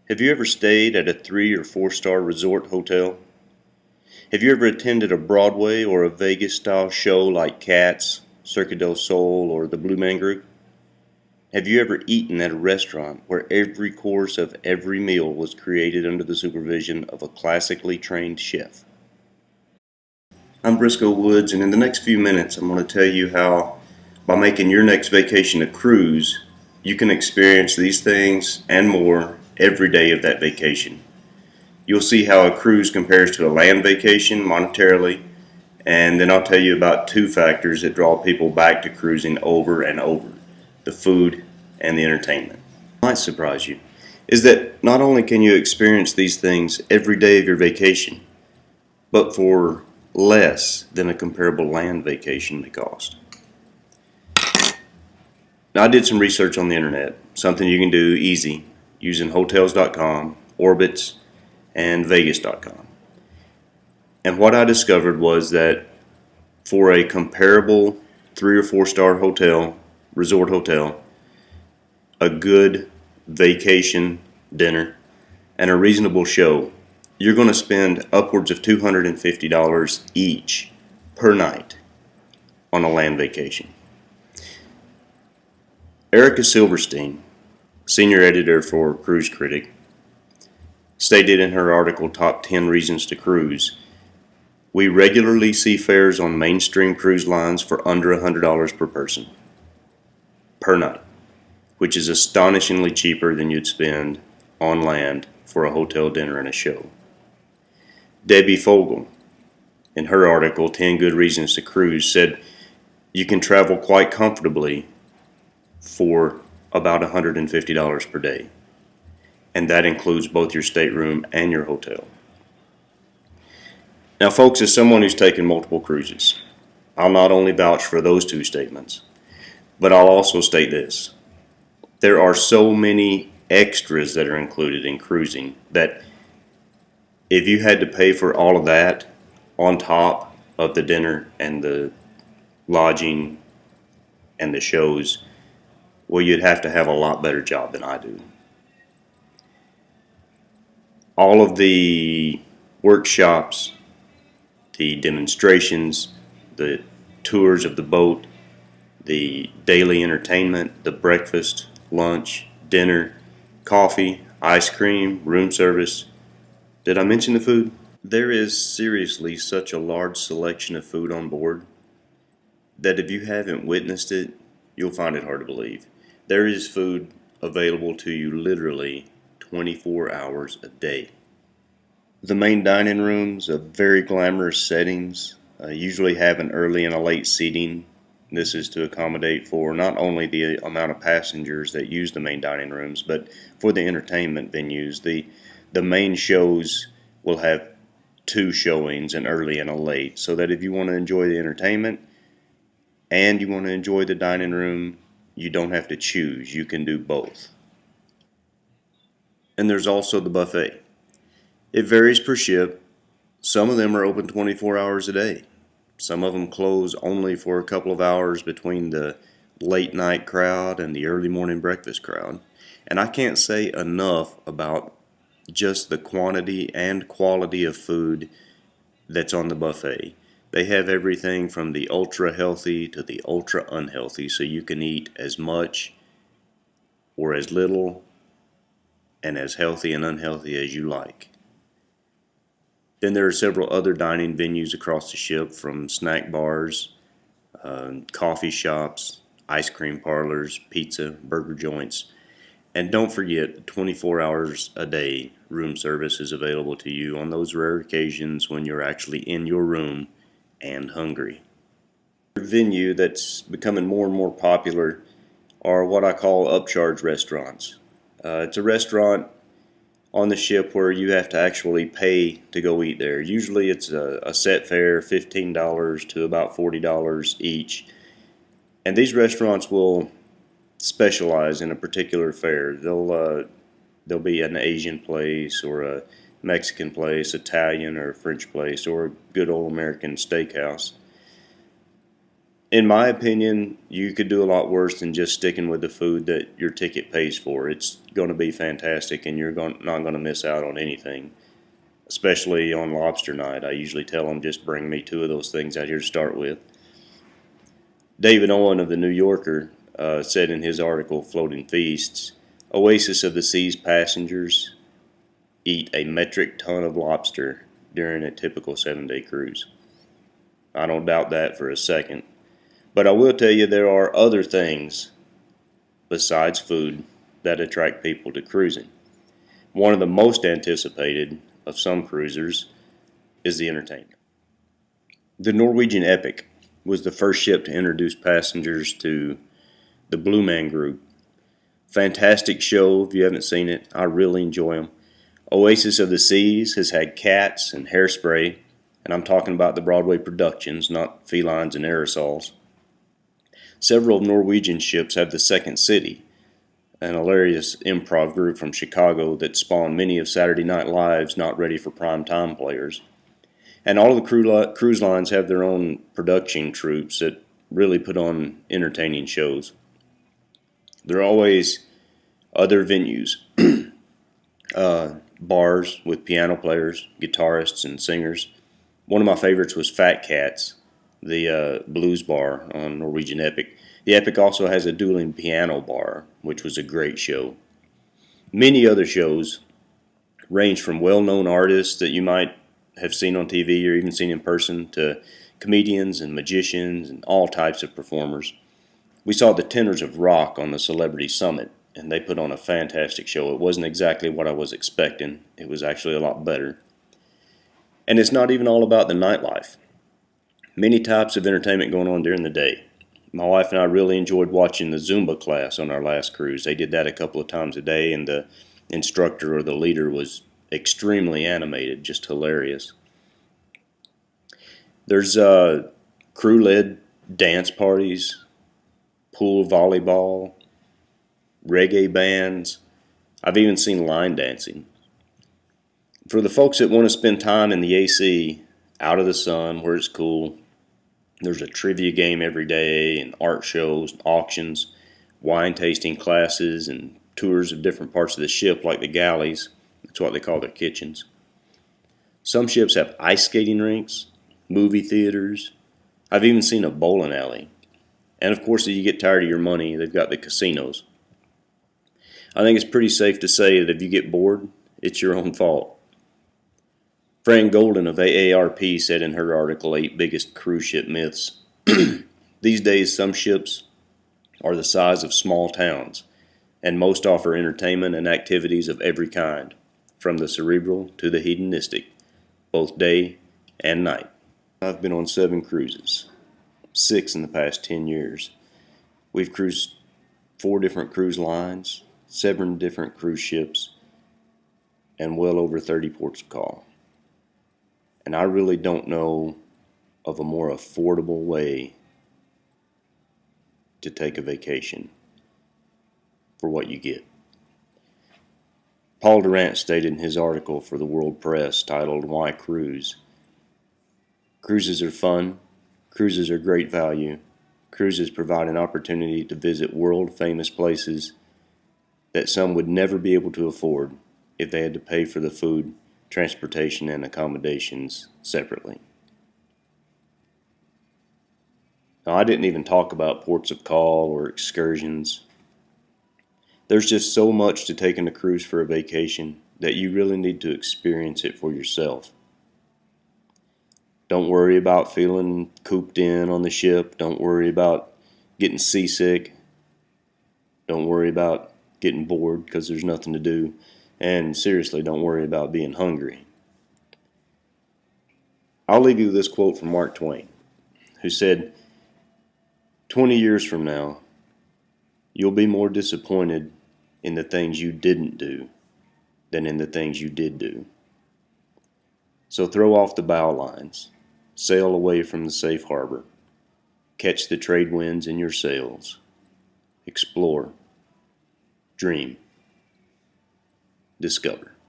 Have you ever stayed at a 3 or 4 star resort hotel? Have you ever attended a Broadway or a Vegas style show like Cats, Cirque du Soleil, or the Blue Man Group? Have you ever eaten at a restaurant where every course of every meal was created under the supervision of a classically trained chef? I'm Briscoe Woods, and in the next few minutes, I'm going to tell you how, by making your next vacation a cruise, you can experience these things and more every day of that vacation. You'll see how a cruise compares to a land vacation monetarily, and then I'll tell you about two factors that draw people back to cruising over and over: the food and the entertainment. What might surprise you is that not only can you experience these things every day of your vacation, but for less than a comparable land vacation may cost. Now, I did some research on the internet, something you can do easy using Hotels.com, Orbitz, and Vegas.com. And what I discovered was that for a comparable 3 or 4 star hotel, resort hotel, a good vacation dinner, and a reasonable show, you're going to spend upwards of $250 each per night on a land vacation. Erica Silverstein, senior editor for Cruise Critic, stated in her article Top 10 Reasons to Cruise, "We regularly see fares on mainstream cruise lines for under $100 per person per night, which is astonishingly cheaper than you'd spend on land for a hotel dinner and a show." Debbie Fogel, in her article 10 Good Reasons to Cruise, said you can travel quite comfortably for about $150 per day, and that includes both your stateroom and your hotel. Now, folks, as someone who's taken multiple cruises, I'll not only vouch for those two statements, but I'll also state this: there are so many extras that are included in cruising that if you had to pay for all of that on top of the dinner and the lodging and the shows, well, you'd have to have a lot better job than I do. All of the workshops, the demonstrations, the tours of the boat, the daily entertainment, the breakfast, lunch, dinner, coffee, ice cream, room service. Did I mention the food? There is seriously such a large selection of food on board that if you haven't witnessed it, you'll find it hard to believe. There is food available to you literally 24 hours a day. The main dining rooms of very glamorous settings usually have an early and a late seating. This is to accommodate for not only the amount of passengers that use the main dining rooms, but for the entertainment venues. The main shows will have two showings, an early and a late, so that if you want to enjoy the entertainment and you want to enjoy the dining room, you don't have to choose. You can do both. And there's also the buffet. It varies per ship. Some of them are open 24 hours a day. Some of them close only for a couple of hours between the late night crowd and the early morning breakfast crowd. And I can't say enough about just the quantity and quality of food that's on the buffet. They have everything from the ultra healthy to the ultra unhealthy, so you can eat as much or as little and as healthy and unhealthy as you like. Then there are several other dining venues across the ship, from snack bars, coffee shops, ice cream parlors, pizza, burger joints. And don't forget, 24 hours a day room service is available to you on those rare occasions when you're actually in your room and hungry. A venue that's becoming more and more popular are what I call upcharge restaurants. It's a restaurant on the ship where you have to actually pay to go eat there. Usually it's a set fare, $15 to about $40 each. And these restaurants will specialize in a particular fare. They'll be an Asian place or a Mexican place, Italian or French place, or a good old American steakhouse. In my opinion, you could do a lot worse than just sticking with the food that your ticket pays for. It's going to be fantastic, and you're not going to miss out on anything, especially on lobster night. I usually tell them just bring me 2 of those things out here to start with. David Owen of the New Yorker said in his article, Floating Feasts, Oasis of the Seas passengers eat a metric ton of lobster during a typical 7-day cruise. I don't doubt that for a second. But I will tell you there are other things besides food that attract people to cruising. One of the most anticipated of some cruisers is the entertainment. The Norwegian Epic was the first ship to introduce passengers to the Blue Man Group. Fantastic show. If you haven't seen it, I really enjoy them. Oasis of the Seas has had Cats and Hairspray, and I'm talking about the Broadway productions, not felines and aerosols. Several Norwegian ships have the Second City, an hilarious improv group from Chicago that spawned many of Saturday Night Live's not ready for prime time players. And all of the cruise lines have their own production troupes that really put on entertaining shows. There are always other venues, bars with piano players, guitarists, and singers. One of my favorites was Fat Cats, the blues bar on Norwegian Epic. The Epic also has a dueling piano bar, which was a great show. Many other shows range from well-known artists that you might have seen on TV or even seen in person to comedians and magicians and all types of performers. We saw the Tenors of Rock on the Celebrity Summit, and they put on a fantastic show. It wasn't exactly what I was expecting. It was actually a lot better. And it's not even all about the nightlife. Many types of entertainment going on during the day. My wife and I really enjoyed watching the Zumba class on our last cruise. They did that a couple of times a day, and the instructor or the leader was extremely animated, just hilarious. There's crew-led dance parties, pool volleyball, reggae bands. I've even seen line dancing. For the folks that want to spend time in the AC, out of the sun, where it's cool, there's a trivia game every day, and art shows, and auctions, wine tasting classes, and tours of different parts of the ship like the galleys. That's what they call their kitchens. Some ships have ice skating rinks, movie theaters. I've even seen a bowling alley. And of course, if you get tired of your money, they've got the casinos. I think it's pretty safe to say that if you get bored, it's your own fault. Fran Golden of AARP said in her article, 8 Biggest Cruise Ship Myths, these days some ships are the size of small towns, and most offer entertainment and activities of every kind, from the cerebral to the hedonistic, both day and night. I've been on 7 cruises, 6 in the past 10 years. We've cruised 4 different cruise lines, 7 different cruise ships, and well over 30 ports of call. And I really don't know of a more affordable way to take a vacation for what you get. Paul Durant stated in his article for the World Press titled Why Cruise? Cruises are fun, cruises are great value, cruises provide an opportunity to visit world-famous places that some would never be able to afford if they had to pay for the food, transportation, and accommodations separately. Now, I didn't even talk about ports of call or excursions. There's just so much to taking a cruise for a vacation that you really need to experience it for yourself. Don't worry about feeling cooped in on the ship. Don't worry about getting seasick. Don't worry about getting bored because there's nothing to do. And seriously, don't worry about being hungry. I'll leave you with this quote from Mark Twain, who said, 20 years from now, you'll be more disappointed in the things you didn't do than in the things you did do. So throw off the bow lines, sail away from the safe harbor, catch the trade winds in your sails, explore, dream, discover.